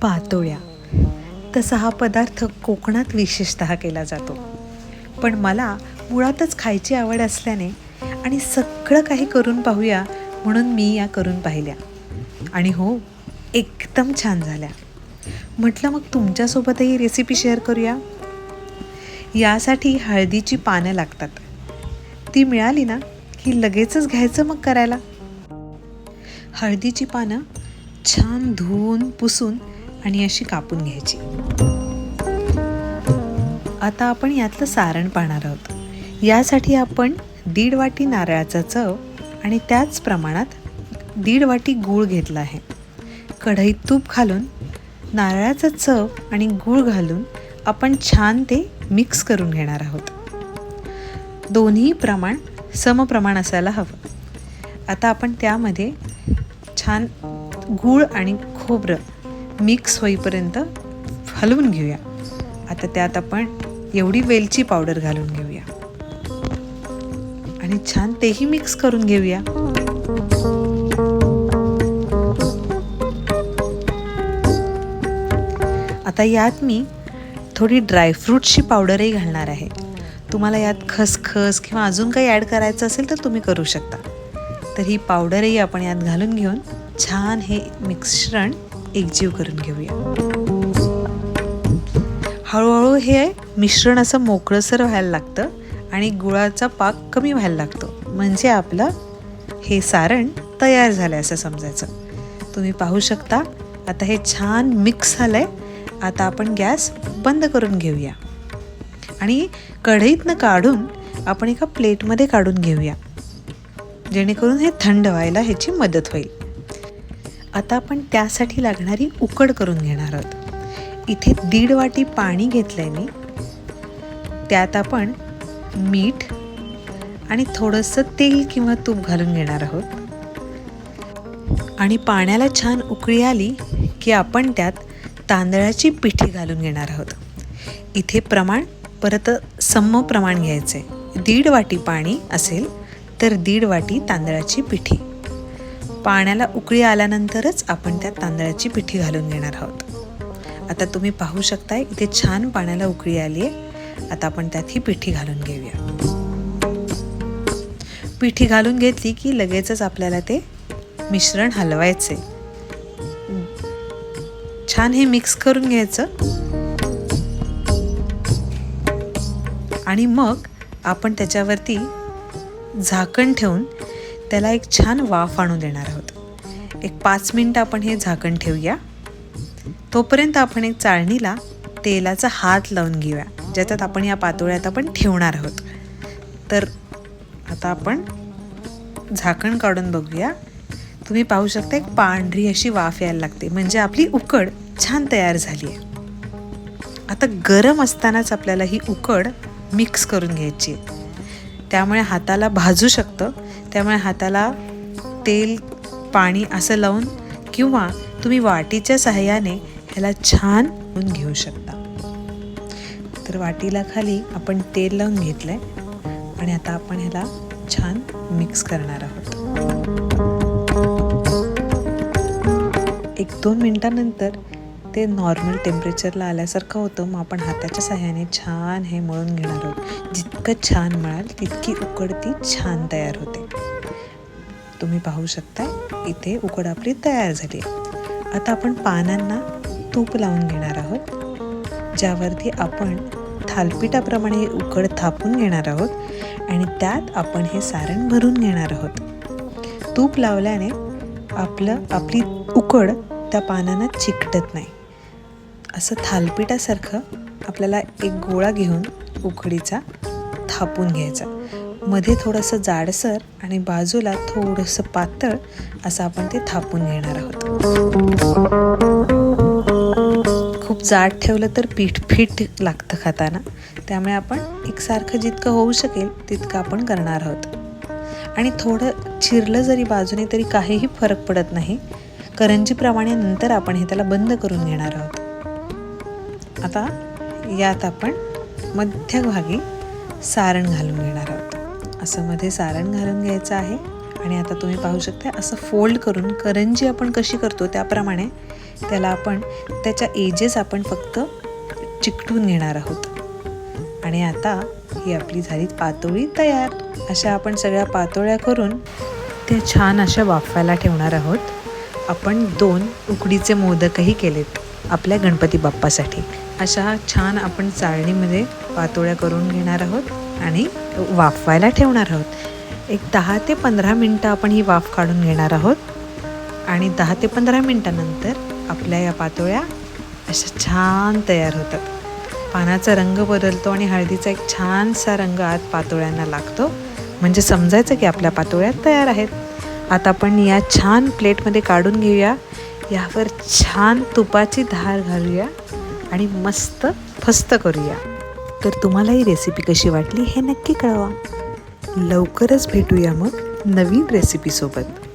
पातोळ्या. तसा हा पदार्थ कोकणात विशेषतः केला जातो, पण मला मुळातच खायची आवड असल्याने आणि सगळं काही करून पाहूया म्हणून मी या करून पाहिल्या आणि हो, एकदम छान झाल्या. म्हटलं मग तुमच्यासोबतही रेसिपी शेअर करूया. यासाठी हळदीची पानं लागतात. ती मिळाली ना की लगेचच घ्यायचं मग करायला. हळदीची पानं छान धुवून पुसून आणि अशी कापून घ्यायची. आता आपण यातलं सारण पाहणार आहोत. यासाठी आपण 1.5 वाटी नारळाचा चव आणि त्याच प्रमाणात 1.5 वाटी गूळ घेतला आहे. कढईत तूप घालून नारळाचा चव आणि गूळ घालून आपण छान ते मिक्स करून घेणार आहोत. दोन्ही प्रमाण समप्रमाण असायला हवं. आता आपण त्यामध्ये छान गूळ आणि खोबरं मिक्स होईपर्यंत हलवून घेऊया. आता त्यात आपण एवढी वेलची पावडर घालून घेऊया आणि छान तेही मिक्स करून घेऊया. आता यात मी थोडी ड्रायफ्रूटची पावडरही घालणार आहे. तुम्हाला यात खसखस किंवा अजून काही ॲड करायचं असेल तर तुम्ही करू शकता. तर ही पावडरही आपण यात घालून घेऊन छान हे मिश्रण एकजीव करून घेऊया. हळूहळू हे मिश्रण असं मोकळंसर व्हायला लागतं आणि गुळाचा पाक कमी व्हायला लागतो, म्हणजे आपलं हे सारण तयार झालं असं समजायचं. तुम्ही पाहू शकता आता हे छान मिक्स झालंय. आता आपण गॅस बंद करून घेऊया आणि कढईतनं काढून आपण एका प्लेटमध्ये काढून घेऊया, जेणेकरून हे थंड व्हायला ह्याची मदत होईल. आता आपण त्यासाठी लागणारी उकड करून घेणार आहोत. इथे 1.5 वाटी पाणी घेतलंय मी. त्यात आपण मीठ आणि थोडंसं तेल किंवा तूप घालून घेणार आहोत आणि पाण्याला छान उकळी आली की आपण त्यात तांदळाची पिठी घालून घेणार आहोत. इथे प्रमाण परत सम प्रमाण घ्यायचे. 1.5 वाटी पाणी असेल तर 1.5 वाटी तांदळाची पिठी. पाण्याला उकळी आल्यानंतरच आपण त्यात तांदळाची पिठी घालून घेणार आहोत. आता तुम्ही पाहू शकताय इथे छान पाण्याला उकळी आली आहे. आता आपण त्यात ही पिठी घालून घेऊया. पिठी घालून घेतली की लगेचच आपल्याला ते मिश्रण हलवायचे. छान हे मिक्स करून घ्यायचं आणि मग आपण त्याच्यावरती झाकण ठेवून त्याला एक छान वाफ आणू देणार आहोत. एक 5 मिनिटं आपण हे झाकण ठेवूया. तोपर्यंत आपण एक चाळणीला तेलाचा हात लावून घेऊया, ज्याच्यात आपण या पातोळ्यात आपण ठेवणार आहोत. तर आता आपण झाकण काढून बघूया. तुम्ही पाहू शकता एक पांढरी अशी वाफ यायला लागते, म्हणजे आपली उकड छान तयार झाली आहे. आता गरम असतानाच आपल्याला ही उकड मिक्स करून घ्यायची आहे. त्यामुळे हाताला भाजू शकतं. त्यामुळे हाताला तेल पाणी असं लावून किंवा तुम्ही वाटीच्या सहाय्याने ह्याला छान घेऊ शकता. तर वाटीला खाली आपण तेल लावून घेतलंय आणि आता आपण ह्याला छान मिक्स करणार आहोत. 1-2 मिनिटांनंतर ते नॉर्मल टेम्परेचरला आल्यासारखं होतं. मग आपण हाताच्या सहाय्याने छान हे मळून घेणार आहोत. जितकं छान मळाल तितकी उकड ती छान तयार होते. तुम्ही पाहू शकता इथे उकड आपली तयार झाली. आता आपण पानांना तूप लावून घेणार आहोत, ज्यावरती आपण थालपीठाप्रमाणे हे उकड थापून घेणार आहोत आणि त्यात आपण हे सारण भरून घेणार आहोत. तूप लावल्याने आपली उकड त्या पानांना चिकटत नाही. असं थालपीठासारखं आपल्याला एक गोळा घेऊन उकडीचा थापून घ्यायचा. मध्ये थोडंसं जाडसर आणि बाजूला थोडंसं पातळ असं आपण ते थापून घेणार आहोत. खूप जाड ठेवलं तर पीठ लागतं खाताना. त्यामुळे आपण एकसारखं जितकं होऊ शकेल तितकं आपण करणार आहोत. आणि थोडं चिरलं जरी बाजूने तरी काहीही फरक पडत नाही. करंजीप्रमाणे नंतर आपण हे त्याला बंद करून घेणार आहोत. आता यात आपण मध्यभागी सारण घालून घेणार आहोत. असं मध्ये सारण घालून घ्यायचं आहे आणि आता तुम्ही पाहू शकता असं फोल्ड करून करंजी आपण कशी करतो त्याप्रमाणे त्याला आपण त्याच्या एजेस आपण फक्त चिकटून घेणार आहोत. आणि आता ही आपली झाली पातोळी तयार. अशा आपण सगळ्या पातोळ्या करून त्या छान अशा वाफायला ठेवणार आहोत. आपण 2 उकडीचे मोदकही केलेत आपल्या गणपती बाप्पासाठी. अशा छान आपण चाळणीमध्ये पातोळ्या करून घेणार आहोत आणि वाफवायला ठेवणार आहोत. एक 10 ते 15 मिनटं आपण ही वाफ काढून घेणार आहोत. आणि 10 ते 15 मिनटानंतर आपल्या या पातोळ्या अशा छान तयार होतात. पानाचा रंग बदलतो आणि हळदीचा एक छानसा रंग आत पातोळ्यांना लागतो. म्हणजे समजायचं की आपल्या पातोळ्या तयार आहेत. आता आपण या छान प्लेटमध्ये काढून घेऊया. यावर छान तुपाची धार घालूया आणि मस्त फस्त करूया. तर तुम्हाला ही रेसिपी कशी वाटली हे नक्की कळवा. लवकरच भेटूया मग नवीन रेसिपीसोबत.